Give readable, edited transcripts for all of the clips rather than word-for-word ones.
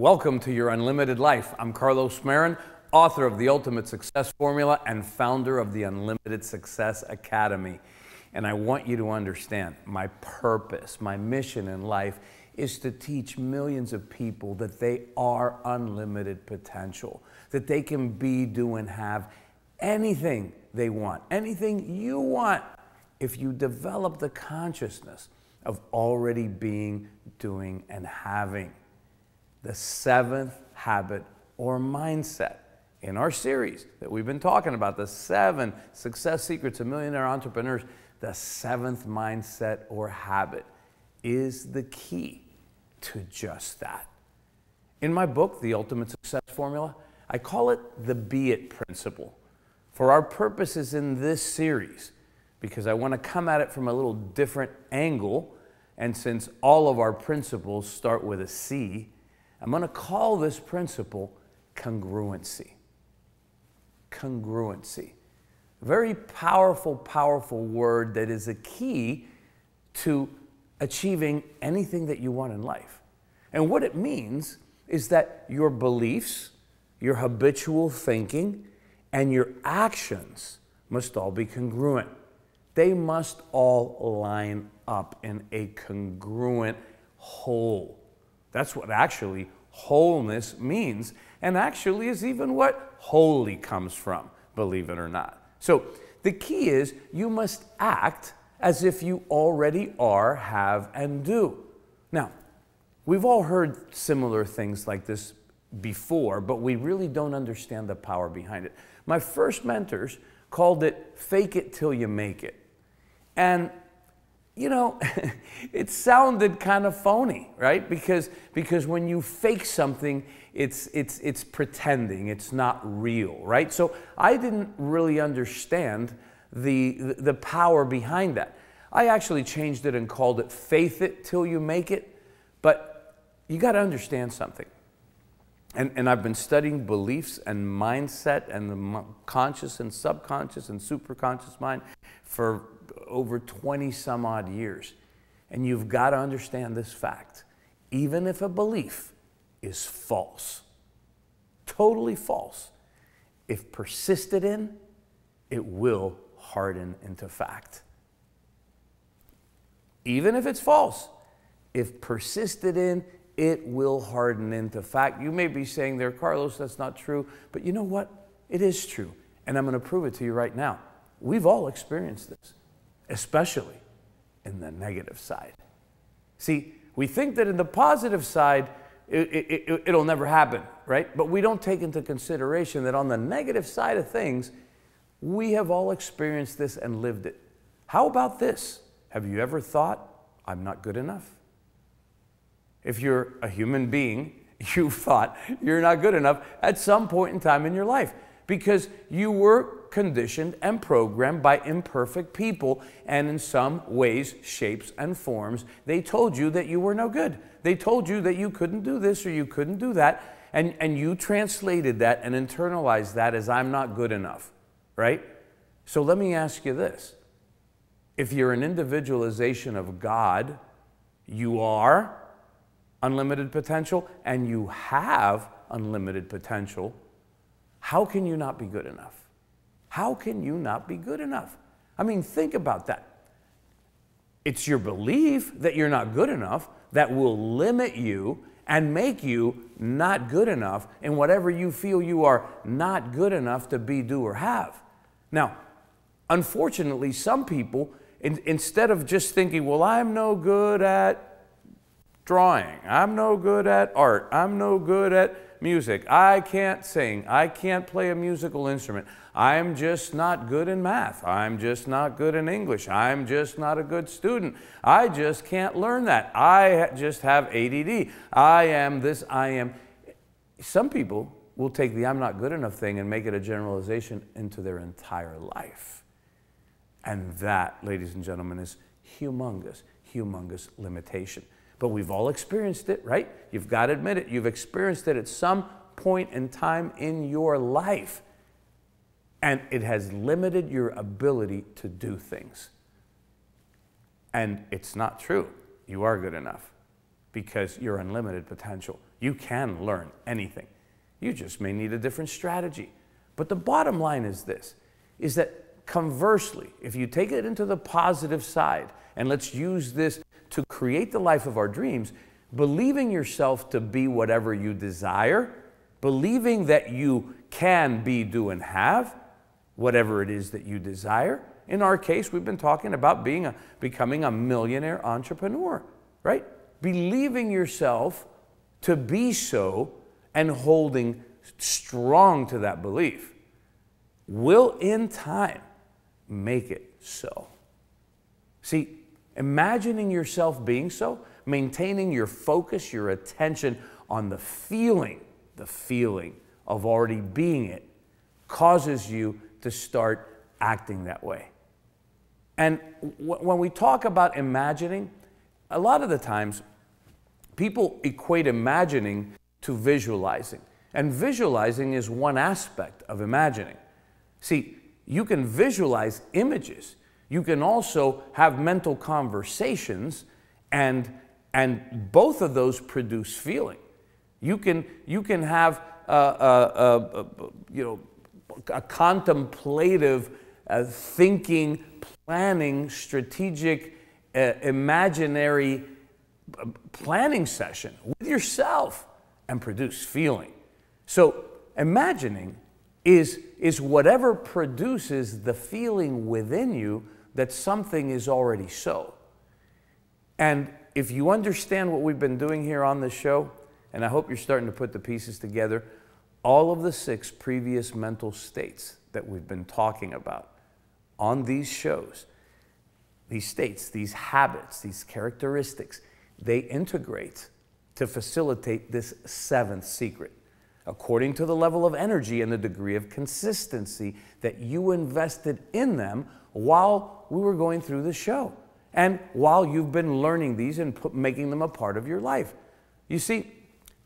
Welcome to Your Unlimited Life. I'm Carlos Marin, author of The Ultimate Success Formula and founder of the Unlimited Success Academy. And I want you to understand my purpose, my mission in life is to teach millions of people that they are unlimited potential, that they can be, do, and have anything they want, anything you want, if you develop the consciousness of already being, doing, and having. The seventh habit or mindset in our series that we've been talking about, the 7 success secrets of millionaire entrepreneurs, the seventh mindset or habit is the key to just that. In my book, The Ultimate Success Formula, I call it the Be It Principle. For our purposes in this series, because I want to come at it from a little different angle, and since all of our principles start with a C, I'm going to call this principle congruency. Congruency. A very powerful, powerful word that is a key to achieving anything that you want in life. And what it means is that your beliefs, your habitual thinking, and your actions must all be congruent. They must all line up in a congruent whole. That's what actually wholeness means, and actually is even what holy comes from, believe it or not. So the key is you must act as if you already are, have, and do. Now, we've all heard similar things like this before, but we really don't understand the power behind it. My first mentors called it fake it till you make it. And you know, it sounded kind of phony, right? Because when you fake something, it's pretending, it's not real, right? So I didn't really understand the power behind that. I actually changed it and called it faith it till you make it. But you got to understand something. And I've been studying beliefs and mindset and the conscious and subconscious and superconscious mind for over 20 some odd years. And you've got to understand this fact. Even if a belief is false, totally false, if persisted in, it will harden into fact. Even if it's false, if persisted in, it will harden into fact. You may be saying there, Carlos, that's not true. But you know what? It is true. And I'm going to prove it to you right now. We've all experienced this, especially in the negative side. See, we think that in the positive side, it'll never happen, right? But we don't take into consideration that on the negative side of things, we have all experienced this and lived it. How about this? Have you ever thought, I'm not good enough? If you're a human being, you've thought you're not good enough at some point in time in your life because you were conditioned and programmed by imperfect people, and in some ways, shapes, and forms, they told you that you were no good. They told you that you couldn't do this or you couldn't do that, and you translated that and internalized that as I'm not good enough, right? So let me ask you this. If you're an individualization of God, you are unlimited potential, and you have unlimited potential, how can you not be good enough? How can you not be good enough? I mean, think about that. It's your belief that you're not good enough that will limit you and make you not good enough in whatever you feel you are not good enough to be, do, or have. Now, unfortunately, some people, instead of just thinking, well, I'm no good at drawing, I'm no good at art, I'm no good at music, I can't sing, I can't play a musical instrument, I'm just not good in math, I'm just not good in English, I'm just not a good student, I just can't learn that, I just have ADD, I am this, I am. Some people will take the I'm not good enough thing and make it a generalization into their entire life. And that, ladies and gentlemen, is humongous, humongous limitation. But we've all experienced it, right? You've got to admit it. You've experienced it at some point in time in your life. And it has limited your ability to do things. And it's not true. You are good enough. because you're unlimited potential. You can learn anything. You just may need a different strategy. But the bottom line is this, is that conversely, if you take it into the positive side, and let's use this to create the life of our dreams, believing yourself to be whatever you desire, believing that you can be, do, and have whatever it is that you desire. In our case, we've been talking about becoming a millionaire entrepreneur, right? Believing yourself to be so and holding strong to that belief will in time make it so. See, imagining yourself being so, maintaining your focus, your attention on the feeling of already being it, causes you to start acting that way. And when we talk about imagining, a lot of the times people equate imagining to visualizing. And visualizing is one aspect of imagining. See, you can visualize images. You can also have mental conversations, and both of those produce feeling. You can have a contemplative thinking, planning, strategic, imaginary planning session with yourself and produce feeling. So imagining is whatever produces the feeling within you that something is already so. And if you understand what we've been doing here on this show, and I hope you're starting to put the pieces together, all of the 6 previous mental states that we've been talking about on these shows, these states, these habits, these characteristics, they integrate to facilitate this 7th secret. According to the level of energy and the degree of consistency that you invested in them while we were going through the show, and while you've been learning these and making them a part of your life. You see,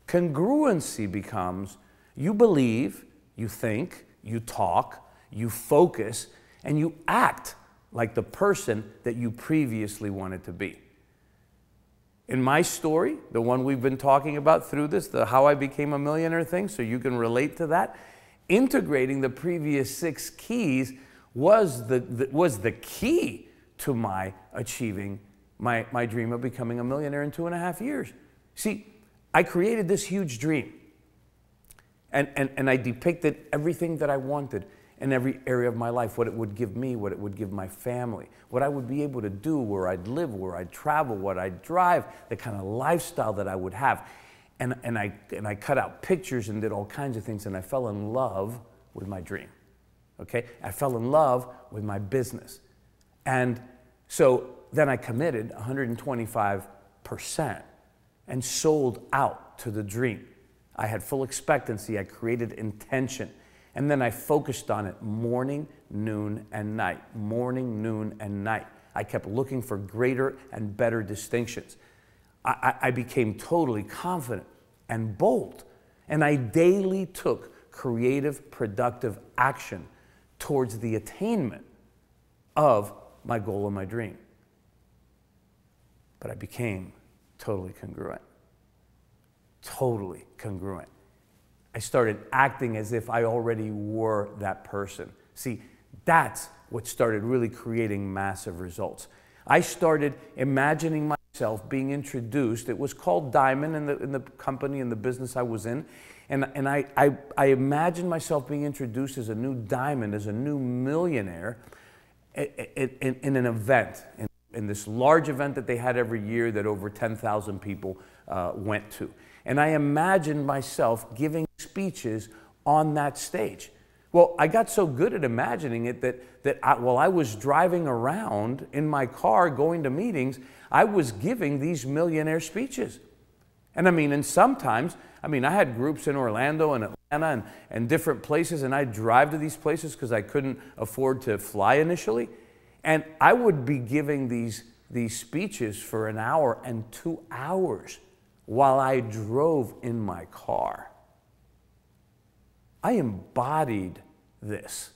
congruency becomes you believe, you think, you talk, you focus, and you act like the person that you previously wanted to be. In my story, the one we've been talking about through this, the how I became a millionaire thing, so you can relate to that, integrating the previous 6 keys was the key to my achieving my dream of becoming a millionaire in 2.5 years. See, I created this huge dream, and I depicted everything that I wanted in every area of my life, what it would give me, what it would give my family, what I would be able to do, where I'd live, where I'd travel, what I'd drive, the kind of lifestyle that I would have. And I cut out pictures and did all kinds of things, and I fell in love with my dream, okay? I fell in love with my business. And so then I committed 125% and sold out to the dream. I had full expectancy, I created intention. And then I focused on it morning, noon, and night. Morning, noon, and night. I kept looking for greater and better distinctions. I became totally confident and bold. And I daily took creative, productive action towards the attainment of my goal and my dream. But I became totally congruent. Totally congruent. I started acting as if I already were that person. See, that's what started really creating massive results. I started imagining myself being introduced. It was called Diamond in the company, in the business I was in. And I imagined myself being introduced as a new diamond, as a new millionaire in an event, in this large event that they had every year that over 10,000 people went to. And I imagined myself giving speeches on that stage. Well, I got so good at imagining it that while I was driving around in my car going to meetings, I was giving these millionaire speeches. And sometimes, I had groups in Orlando and Atlanta and different places, and I'd drive to these places because I couldn't afford to fly initially. And I would be giving these speeches for an hour and 2 hours while I drove in my car. I embodied this.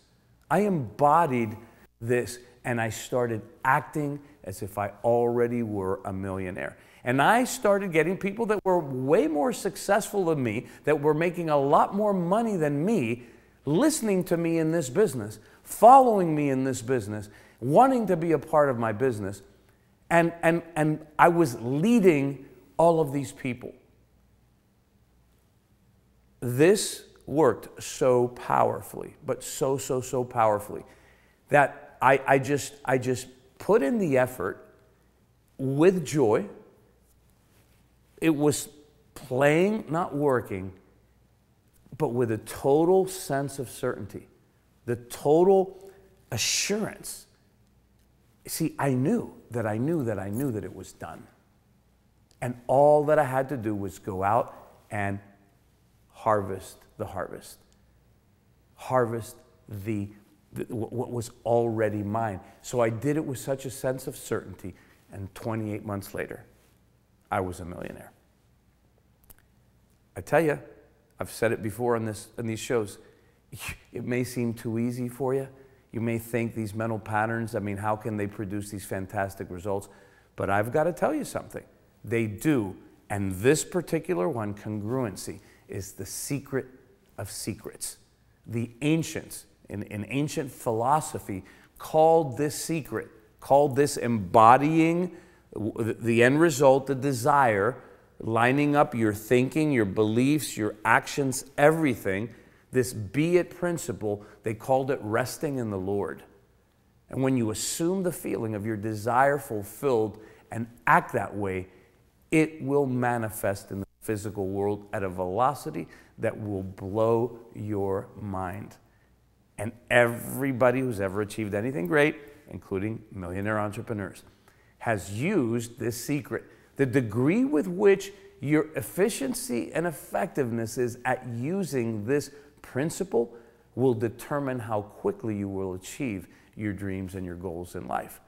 I embodied this, and I started acting as if I already were a millionaire. And I started getting people that were way more successful than me, that were making a lot more money than me, listening to me in this business, following me in this business, wanting to be a part of my business. And I was leading all of these people. This worked so powerfully, but so powerfully, that I just put in the effort with joy. It was playing, not working, but with a total sense of certainty, the total assurance. See, I knew that it was done. And all that I had to do was go out and harvest the harvest. Harvest what was already mine. So I did it with such a sense of certainty, and 28 months later, I was a millionaire. I tell you, I've said it before on these shows, it may seem too easy for you. You may think these mental patterns, I mean, how can they produce these fantastic results? But I've got to tell you something. They do. And this particular one, congruency, is the secret of secrets. The ancients, in ancient philosophy, called this secret, called this embodying the end result, the desire, lining up your thinking, your beliefs, your actions, everything, this be it principle, they called it resting in the Lord. And when you assume the feeling of your desire fulfilled and act that way, it will manifest in the physical world at a velocity that will blow your mind. And everybody who's ever achieved anything great, including millionaire entrepreneurs, has used this secret. The degree with which your efficiency and effectiveness is at using this principle will determine how quickly you will achieve your dreams and your goals in life.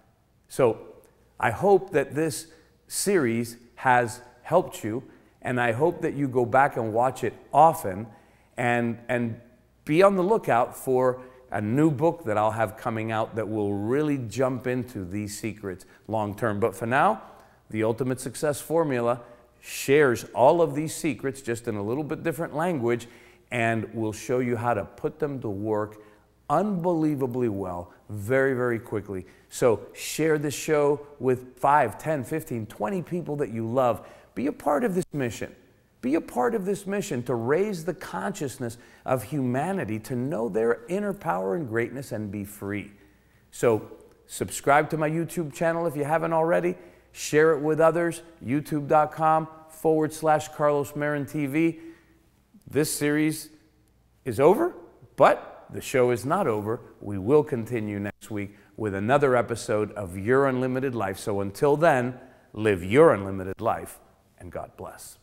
So I hope that this series has helped you, and I hope that you go back and watch it often, and be on the lookout for a new book that I'll have coming out that will really jump into these secrets long term. But for now, the Ultimate Success Formula shares all of these secrets just in a little bit different language, and will show you how to put them to work unbelievably well, very quickly. So share this show with 5, 10, 15, 20 people that you love. Be a part of this mission. Be a part of this mission to raise the consciousness of humanity, to know their inner power and greatness and be free. So subscribe to my YouTube channel if you haven't already. Share it with others, youtube.com/Carlos Marin TV. This series is over, but the show is not over. We will continue next week with another episode of Your Unlimited Life. So until then, live your unlimited life, and God bless.